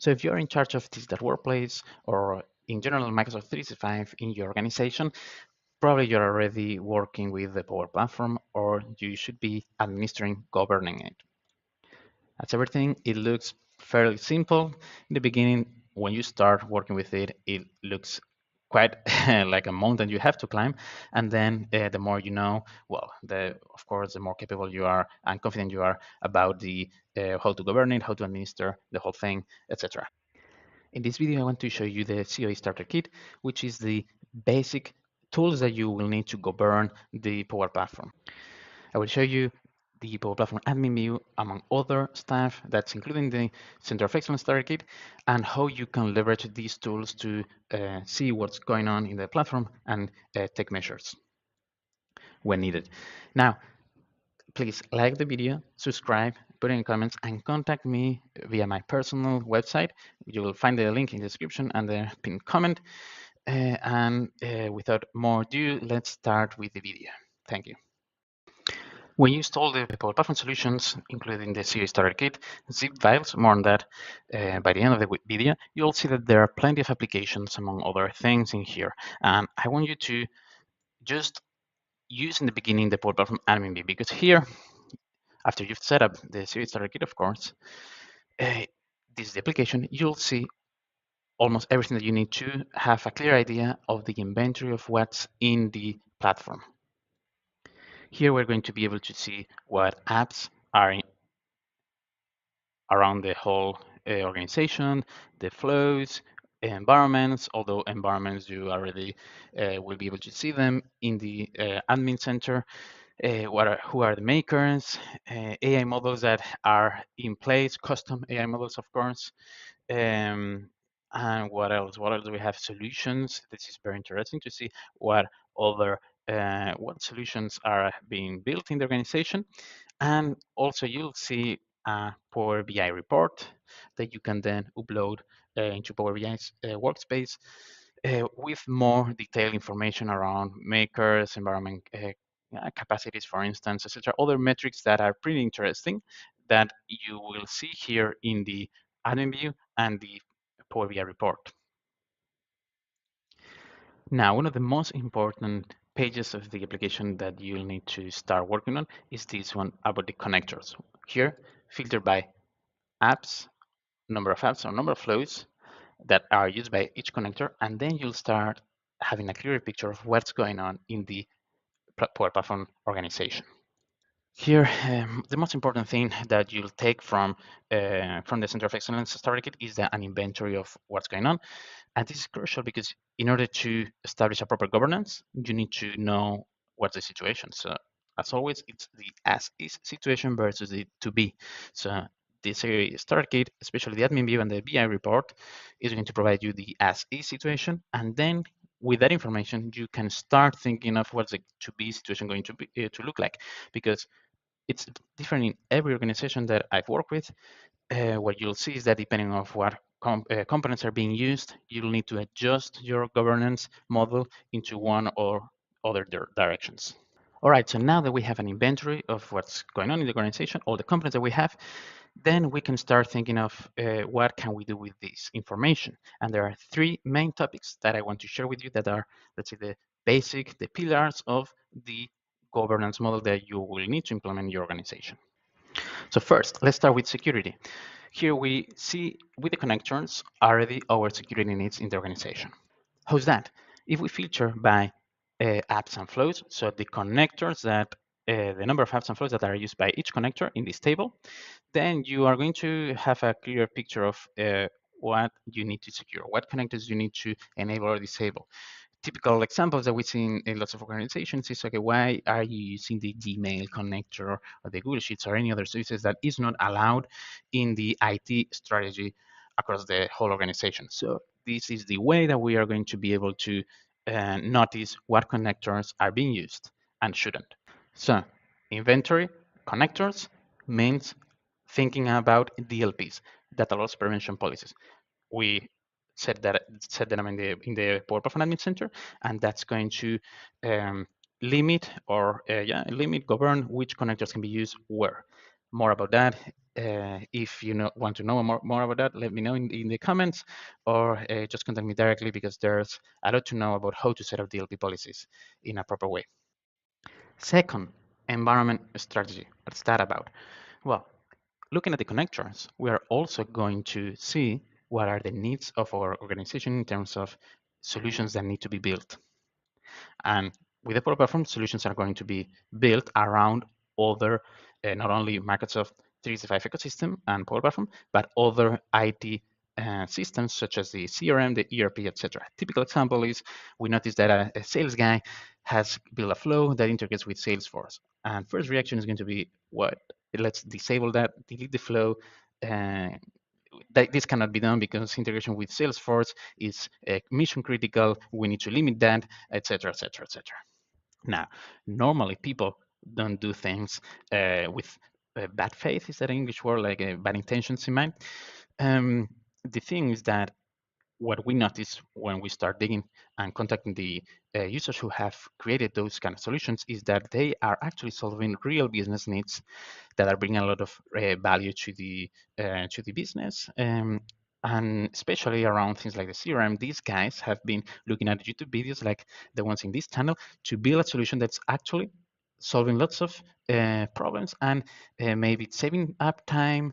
So if you're in charge of digital workplace or in general Microsoft 365 in your organization, probably you're already working with the Power Platform or you should be administering, governing it. As everything, it looks fairly simple. In the beginning, when you start working with it, it looks quite like a mountain you have to climb. And then the more you know, well, of course, the more capable you are and confident you are about the how to govern it, how to administer the whole thing, etc. In this video, I want to show you the CoE Starter Kit, which is the basic tools that you will need to govern the Power Platform. I will show you the Power Platform admin view, among other stuff that's including the Center of Excellence Starter Kit, and how you can leverage these tools to see what's going on in the platform and take measures when needed. Now, please like the video, subscribe, put in comments, and contact me via my personal website. You will find the link in the description and the pinned comment. Without more ado, let's start with the video. Thank you. When you install the Power Platform solutions, including the CoE Starter Kit, zip files, more on that by the end of the video, you'll see that there are plenty of applications, among other things, in here. And I want you to just use in the beginning the Power Platform admin view, because here, after you've set up the CoE Starter Kit, of course, this is the application, you'll see almost everything that you need to have a clear idea of the inventory of what's in the platform. Here we're going to be able to see what apps are around the whole organization, the flows, environments, although environments you already will be able to see them in the admin center. Who are the makers, AI models that are in place, custom AI models, of course. And what else? What else do we have? Solutions. This is very interesting to see what other what solutions are being built in the organization. And also you'll see a Power BI report that you can then upload into Power BI's workspace with more detailed information around makers, environment capacities, for instance, etc. Other metrics that are pretty interesting that you will see here in the admin view and the Power BI report. Now, one of the most important pages of the application that you'll need to start working on is this one about the connectors. Here, filter by apps, number of apps or number of flows that are used by each connector, and then you'll start having a clearer picture of what's going on in the Power Platform organization. Here, the most important thing that you'll take from the Center of Excellence Starter Kit is an inventory of what's going on. And this is crucial because in order to establish a proper governance, you need to know what's the situation. So as always, it's the as-is situation versus the to-be. So this Starter Kit, especially the admin view and the BI report, is going to provide you the as-is situation. And then with that information, you can start thinking of what's the to-be situation going to be to look like, because it's different in every organization that I've worked with. What you'll see is that depending on what components are being used, you'll need to adjust your governance model into one or other directions. All right, so now that we have an inventory of what's going on in the organization, all the components that we have, then we can start thinking of what can we do with this information. And there are three main topics that I want to share with you that are, let's say, the pillars of the governance model that you will need to implement in your organization. So first, let's start with security. Here we see with the connectors already our security needs in the organization. How's that? If we filter by apps and flows, so the connectors that the number of apps and flows that are used by each connector in this table, then you are going to have a clear picture of what you need to secure, what connectors you need to enable or disable. Typical examples that we see in lots of organizations is, okay, why are you using the Gmail connector or the Google Sheets or any other services that is not allowed in the IT strategy across the whole organization? So this is the way that we are going to be able to notice what connectors are being used and shouldn't. So inventory connectors means thinking about DLPs, data loss prevention policies. We set them in the Power Platform Admin Center, and that's going to limit or govern which connectors can be used where. More about that If you want to know more about that, let me know in the comments, or just contact me directly, because there's a lot to know about how to set up DLP policies in a proper way. Second, environment strategy. What's that about? Well, looking at the connectors, we are also going to see what are the needs of our organization in terms of solutions that need to be built. And with the Power Platform, solutions are going to be built around other, not only Microsoft 365 ecosystem and Power Platform, but other IT systems such as the CRM, the ERP, etc. Typical example is we notice that a sales guy has built a flow that integrates with Salesforce. And first reaction is going to be, what? Let's disable that, delete the flow. Uh, this cannot be done because integration with Salesforce is mission critical. We need to limit that, etc., etc., etc. Now, normally people don't do things with bad faith. Is that an English word? Like bad intentions in mind? The thing is that what we notice when we start digging and contacting the users who have created those kind of solutions is that they are actually solving real business needs that are bringing a lot of value to the business. And especially around things like the CRM, these guys have been looking at YouTube videos like the ones in this channel to build a solution that's actually solving lots of problems, and maybe saving up time,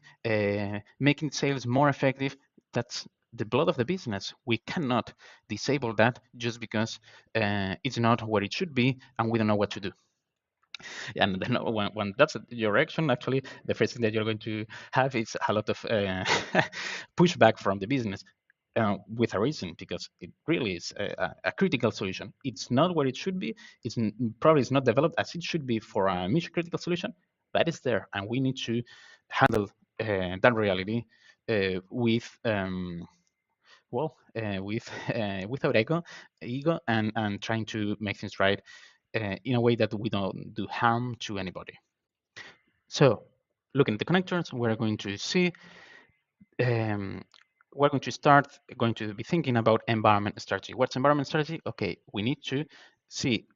making sales more effective. That's the blood of the business. We cannot disable that just because it's not what it should be and we don't know what to do. And then when that's your action, actually, the first thing that you're going to have is a lot of pushback from the business. With a reason, because it really is a critical solution. It's not what it should be. It's probably it's not developed as it should be for a mission critical solution, but it's there, and we need to handle that reality with with without ego, and trying to make things right in a way that we don't do harm to anybody. So, looking at the connectors, we're going to see, um, we're going to be thinking about environment strategy. What's environment strategy? Okay, we need to see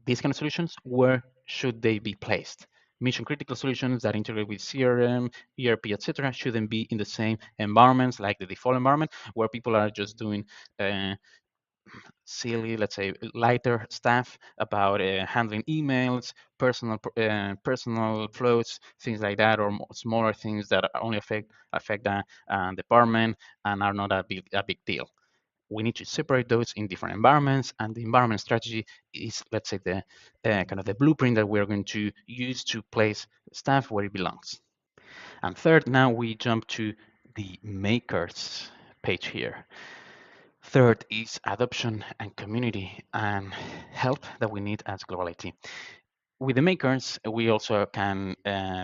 these kind of solutions, where should they be placed? Mission critical solutions that integrate with CRM, ERP, etc., shouldn't be in the same environments like the default environment, where people are just doing silly, let's say, lighter stuff about handling emails, personal flows, things like that, or smaller things that only affect the department and are not a big deal. We need to separate those in different environments, and the environment strategy is, let's say, the kind of the blueprint that we're going to use to place stuff where it belongs. And third, now we jump to the makers page here. Third is adoption and community and help that we need as global IT. With the makers, we also can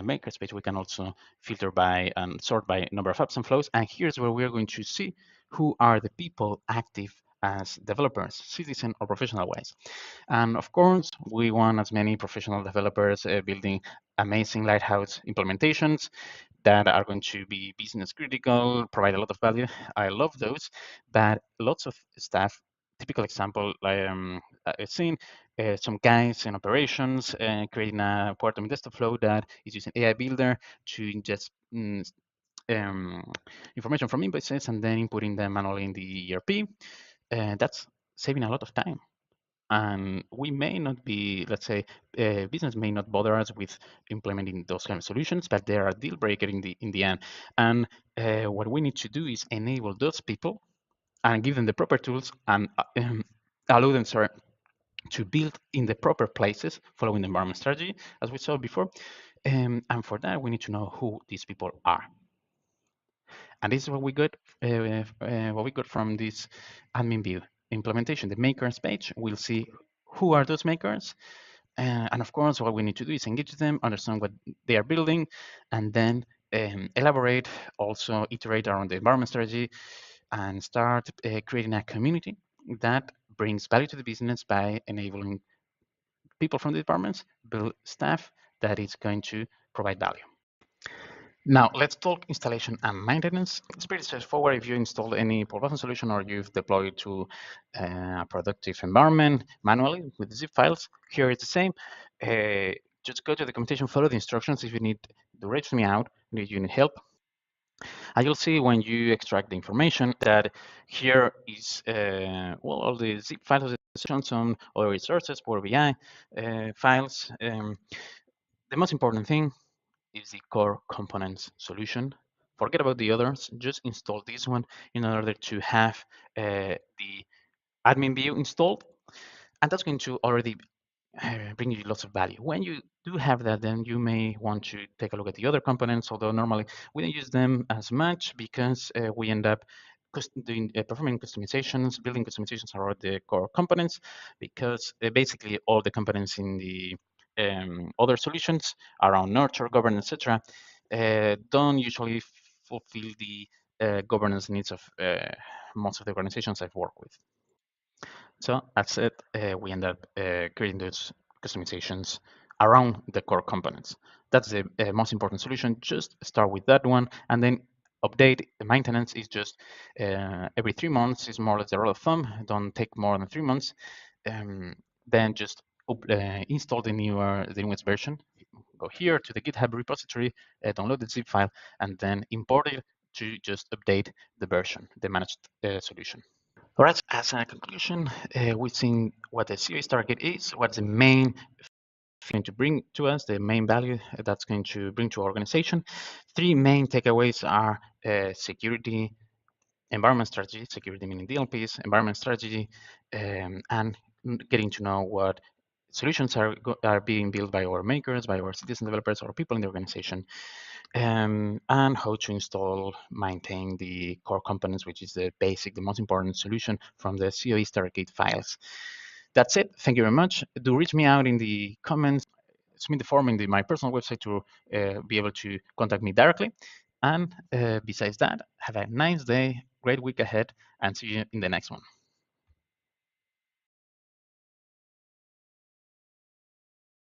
makers page. We can also filter by and sort by number of apps and flows. And here's where we're going to see who are the people active as developers, citizen or professional wise. And of course, we want as many professional developers building amazing Lighthouse implementations that are going to be business critical, provide a lot of value. I love those, but lots of staff. Typical example, like I've seen some guys in operations creating a part of desktop flow that is using AI Builder to ingest um, information from invoices and then inputting them manually in the ERP. That's saving a lot of time. And we may not be, let's say, business may not bother us with implementing those kind of solutions, but they are a deal breaker in the end. And what we need to do is enable those people and give them the proper tools and allow them, sorry, to build in the proper places, following the environment strategy, as we saw before. And for that, we need to know who these people are. And this is what we got from this admin view implementation. The makers page, we'll see who are those makers. And of course, what we need to do is engage them, understand what they are building, and then elaborate, also iterate around the environment strategy, and start creating a community that brings value to the business by enabling people from the departments build staff that is going to provide value. Now, let's talk installation and maintenance. It's pretty straightforward. If you install any Power solution or you've deployed to a productive environment manually with zip files, here it's the same. Just go to the documentation, follow the instructions. If you need do reach me out if you need help. And you'll see when you extract the information that here is well, all the zip files, some other resources, Power BI files. The most important thing is the core components solution. Forget about the others, just install this one in order to have the admin view installed, and that's going to already bring you lots of value. When you do have that, then you may want to take a look at the other components, although normally we don't use them as much because we end up doing performing customizations, building customizations around the core components, because basically all the components in the other solutions around nurture, governance, etc., don't usually fulfill the governance needs of most of the organizations I've worked with. So that's it. We end up creating those customizations around the core components. That's the most important solution. Just start with that one, and then update. The maintenance is just every 3 months is more or less the rule of thumb. Don't take more than 3 months. Then just install the newest version. Go here to the GitHub repository, download the zip file, and then import it to just update the version, the managed solution. All right, as a conclusion, we've seen what the CoE Starter Kit is, what's the main thing to bring to us, the main value that's going to bring to our organization. Three main takeaways are security, environment strategy, security meaning DLPs, environment strategy, and getting to know what solutions are being built by our makers, by our citizen developers, or people in the organization, and how to install, maintain the core components, which is the basic, the most important solution from the CoE Starter Kit files. That's it. Thank you very much. Do reach me out in the comments, submit the form in my personal website to be able to contact me directly. And besides that, have a nice day, great week ahead, and see you in the next one.